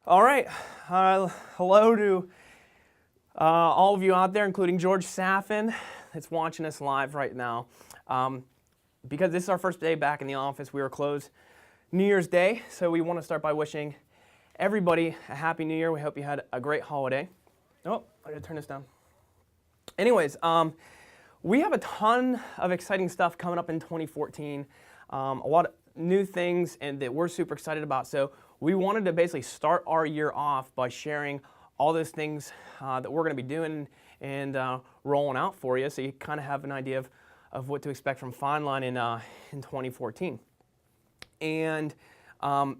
All right. Hello to all of you out there, including George Saffin, that's watching us live right now. Because this is our first day back in the office, we were closed New Year's Day, so we want to start by wishing everybody a Happy New Year. We hope you had a great holiday. Oh, I gotta turn this down. Anyways, we have a ton of exciting stuff coming up in 2014. A lot of new things and that we're super excited about. So we wanted to basically start our year off by sharing all those things that we're going to be doing and rolling out for you, so you kind of have an idea of what to expect from FineLine in 2014. And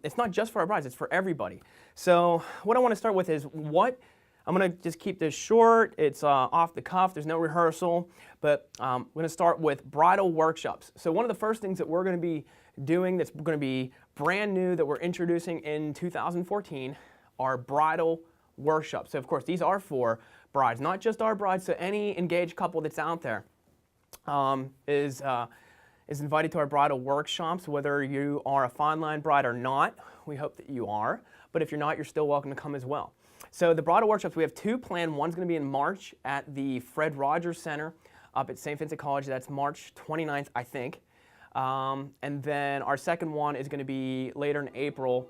it's not just for our brides, it's for everybody. So what I want to start with is I'm going to just keep this short. It's off the cuff. There's no rehearsal. But I'm going to start with bridal workshops. So one of the first things that we're going to be doing that's going to be brand new that we're introducing in 2014 are bridal workshops. So of course these are for brides, not just our brides. So any engaged couple that's out there is invited to our bridal workshops, whether you are a FineLine bride or not. We hope that you are. But if you're not, you're still welcome to come as well. So the bridal workshops, we have two planned. One's going to be in March at the Fred Rogers Center up at St. Vincent College. That's March 29th, I think. And then our second one is going to be later in April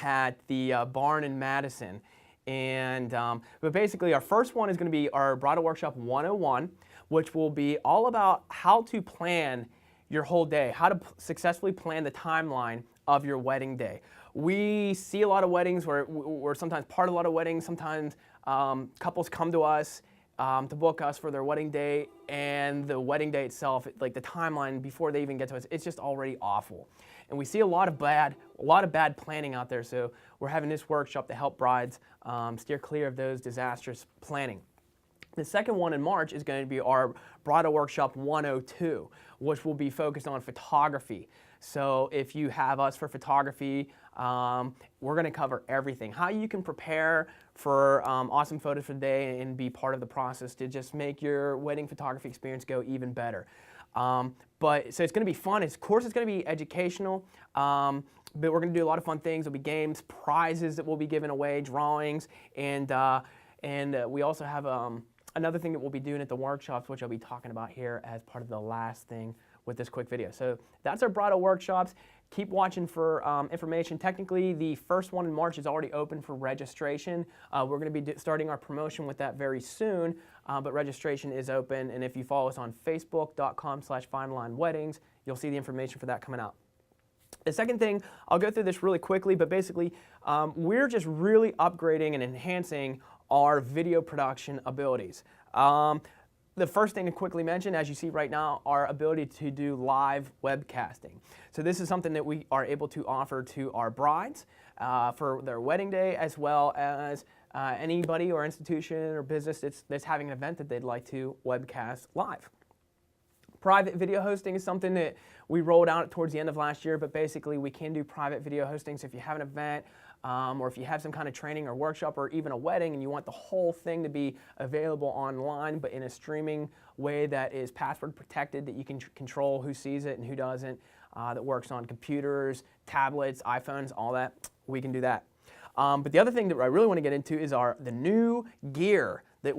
at the barn in Madison. And but basically our first one is going to be our Bridal Workshop 101, which will be all about how to plan your whole day, how to successfully plan the timeline of your wedding day. We see a lot of weddings where we're sometimes part of a lot of weddings. Sometimes couples come to us to book us for their wedding day, and the wedding day itself, like the timeline before they even get to us, it's just already awful. And we see a lot of bad planning out there. So we're having this workshop to help brides steer clear of those disastrous planning. The second one in March is going to be our Bridal Workshop 102, which will be focused on photography. So if you have us for photography, we're going to cover everything. How you can prepare for awesome photos for the day and be part of the process to just make your wedding photography experience go even better. So it's going to be fun. Of course, it's going to be educational, but we're going to do a lot of fun things. There'll be games, prizes that we'll be giving away, drawings, and we also have another thing that we'll be doing at the workshops, which I'll be talking about here as part of the last thing with this quick video. So that's our bridal workshops. Keep watching for information. Technically, the first one in March is already open for registration. We're going to be starting our promotion with that very soon, but registration is open. And if you follow us on facebook.com/FineLineWeddings, you'll see the information for that coming out. The second thing, I'll go through this really quickly, but basically, we're just really upgrading and enhancing our video production abilities. The first thing to quickly mention, as you see right now, our ability to do live webcasting. So this is something that we are able to offer to our brides for their wedding day, as well as anybody or institution or business that's having an event that they'd like to webcast live. Private video hosting is something that we rolled out towards the end of last year, but basically we can do private video hosting. So if you have an event, or if you have some kind of training or workshop or even a wedding and you want the whole thing to be available online but in a streaming way that is password protected, that you can control who sees it and who doesn't, that works on computers, tablets, iPhones, all that, we can do that. But the other thing that I really want to get into is the new gear that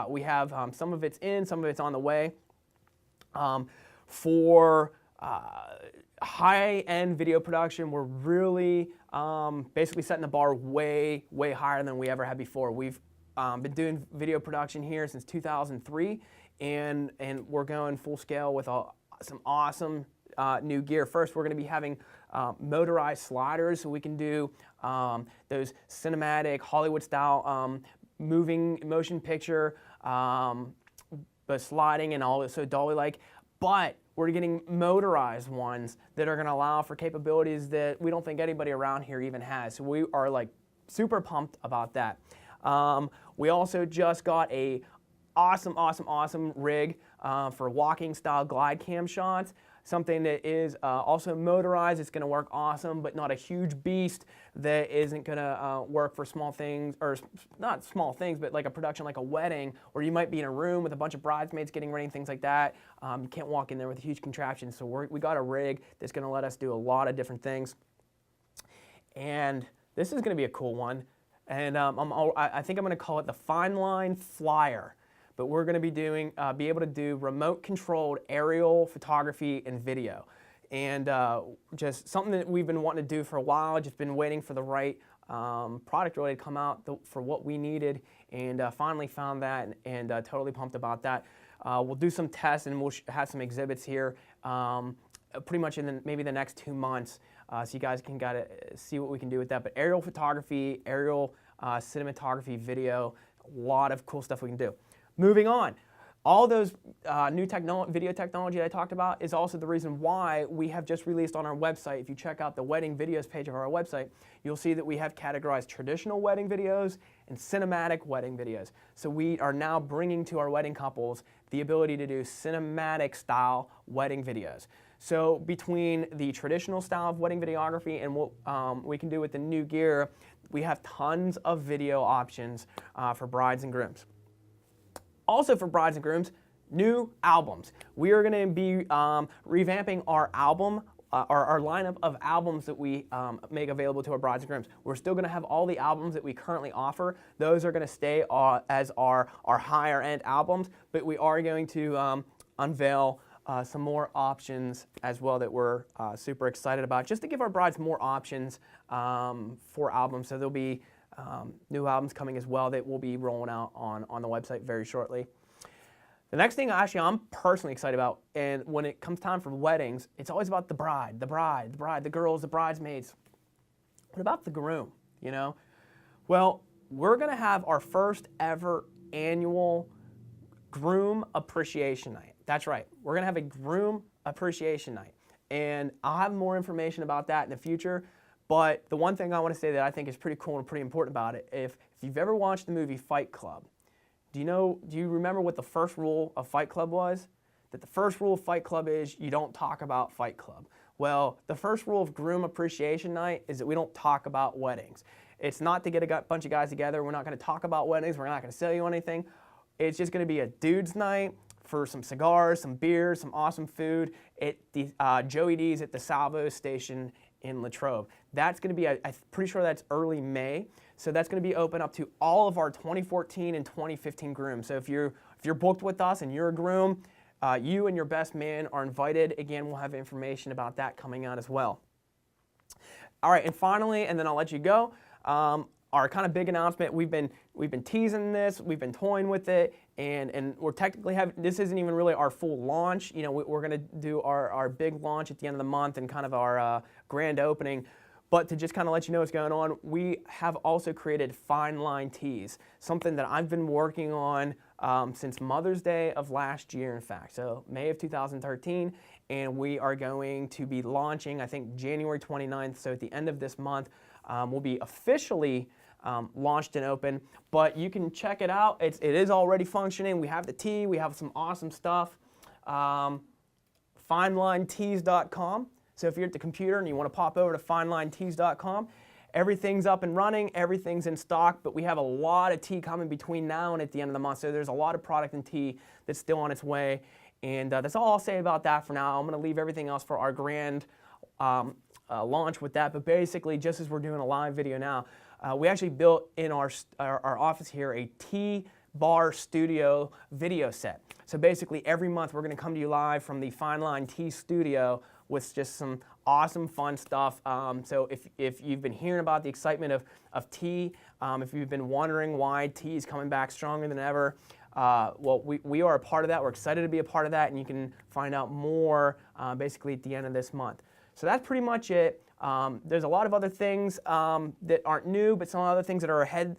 we have. Some of it's in, some of it's on the way. For high-end video production, we're really basically setting the bar way, way higher than we ever had before. We've been doing video production here since 2003, and we're going full scale with some awesome new gear. First, we're going to be having motorized sliders, so we can do those cinematic Hollywood-style moving motion picture, but sliding and all this, so dolly-like. But we're getting motorized ones that are going to allow for capabilities that we don't think anybody around here even has. So we are like super pumped about that. We also just got a awesome rig for walking style glide cam shots. Something that is also motorized. It's going to work awesome, but not a huge beast that isn't going to work for small things, or not small things, but like a production like a wedding, where you might be in a room with a bunch of bridesmaids getting ready and things like that. You can't walk in there with a huge contraption. So we got a rig that's going to let us do a lot of different things. And This is going to be a cool one, and I think I'm going to call it the FineLine Flyer. But we're going to be be able to do remote-controlled aerial photography and video, and just something that we've been wanting to do for a while. Just been waiting for the right product really to come out for what we needed, and finally found that, and totally pumped about that. We'll do some tests, and we'll have some exhibits here pretty much in maybe the next 2 months, so you guys can see what we can do with that. But aerial photography, aerial cinematography, video, a lot of cool stuff we can do. Moving on, all those new video technology that I talked about is also the reason why we have just released on our website. If you check out the wedding videos page of our website, you'll see that we have categorized traditional wedding videos and cinematic wedding videos. So we are now bringing to our wedding couples the ability to do cinematic style wedding videos. So between the traditional style of wedding videography and what we can do with the new gear, we have tons of video options for brides and grooms. Also for brides and grooms, new albums. We are going to be revamping our album, our lineup of albums that we make available to our brides and grooms. We're still going to have all the albums that we currently offer. Those are going to stay as our higher end albums, but we are going to unveil some more options as well that we're super excited about, just to give our brides more options for albums. So there'll be new albums coming as well that we'll be rolling out on the website very shortly. The next thing actually I'm personally excited about, and when it comes time for weddings, it's always about the bride, the girls, the bridesmaids. What about the groom, you know? Well, we're gonna have our first ever annual Groom Appreciation Night. That's right, we're gonna have a Groom Appreciation Night. And I'll have more information about that in the future. But the one thing I want to say that I think is pretty cool and pretty important about it, if you've ever watched the movie Fight Club, do you remember what the first rule of Fight Club was? That the first rule of Fight Club is you don't talk about Fight Club. Well, the first rule of Groom Appreciation Night is that we don't talk about weddings. It's not to get a bunch of guys together. We're not going to talk about weddings. We're not going to sell you anything. It's just going to be a dude's night for some cigars, some beers, some awesome food at the Joey D's at the Salvo station in Latrobe. That's going to be, I'm pretty sure that's early May. So that's going to be open up to all of our 2014 and 2015 grooms. So if you're booked with us and you're a groom, you and your best man are invited. Again, we'll have information about that coming out as well. All right, and finally, and then I'll let you go, our kind of big announcement, we've been teasing this, we've been toying with it, and we're technically this isn't even really our full launch. You know, we're going to do our big launch at the end of the month and kind of our grand opening. But to just kind of let you know what's going on, we have also created FineLine Teas, something that I've been working on since Mother's Day of last year, in fact, so May of 2013, and we are going to be launching, I think, January 29th, so at the end of this month, we'll be officially launched and open, but you can check it out. It is already functioning. We have the tea. We have some awesome stuff. FineLineTeas.com. So if you're at the computer and you want to pop over to FineLineTeas.com, everything's up and running. Everything's in stock, but we have a lot of tea coming between now and at the end of the month. So there's a lot of product in tea that's still on its way. And that's all I'll say about that for now. I'm going to leave everything else for our grand launch with that. But basically, just as we're doing a live video now, we actually built in our office here a tea bar studio video set. So basically, every month we're going to come to you live from the FineLine Tea studio with just some awesome, fun stuff. So if you've been hearing about the excitement of tea, if you've been wondering why tea is coming back stronger than ever, well, we are a part of that. We're excited to be a part of that, and you can find out more basically at the end of this month. So that's pretty much it. There's a lot of other things that aren't new, but some other things that are ahead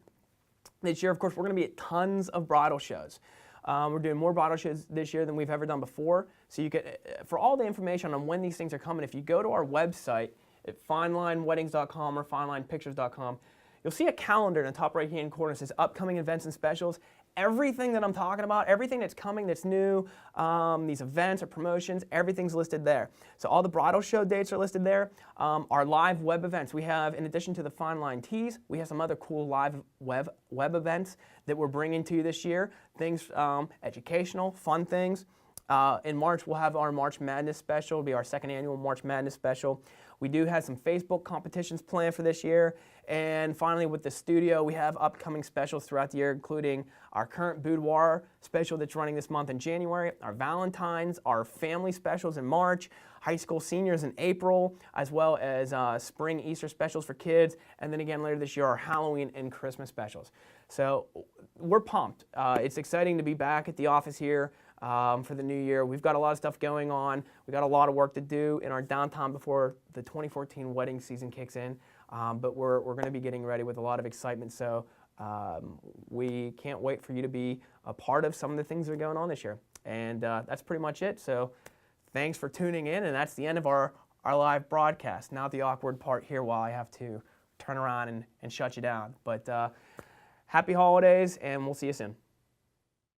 this year. Of course, we're going to be at tons of bridal shows. We're doing more bridal shows this year than we've ever done before. So you get, for all the information on when these things are coming, if you go to our website at FineLineWeddings.com or FineLinePictures.com, you'll see a calendar in the top right-hand corner that says upcoming events and specials. Everything that I'm talking about, everything that's coming that's new, these events or promotions, everything's listed there. So all the bridal show dates are listed there. Our live web events, we have, in addition to the FineLine Teas, we have some other cool live web events that we're bringing to you this year. Things, educational, fun things. In March, we'll have our March Madness special. It'll be our second annual March Madness special. We do have some Facebook competitions planned for this year. And finally, with the studio, we have upcoming specials throughout the year, including our current boudoir special that's running this month in January, our Valentine's, our family specials in March, high school seniors in April, as well as spring Easter specials for kids, and then again later this year, our Halloween and Christmas specials. So we're pumped. It's exciting to be back at the office here for the new year. We've got a lot of stuff going on. We've got a lot of work to do in our downtime before the 2014 wedding season kicks in, but we're going to be getting ready with a lot of excitement. So we can't wait for you to be a part of some of the things that are going on this year. And that's pretty much it. So thanks for tuning in, and that's the end of our live broadcast. Now the awkward part here while I have to turn around and shut you down. But happy holidays, and we'll see you soon.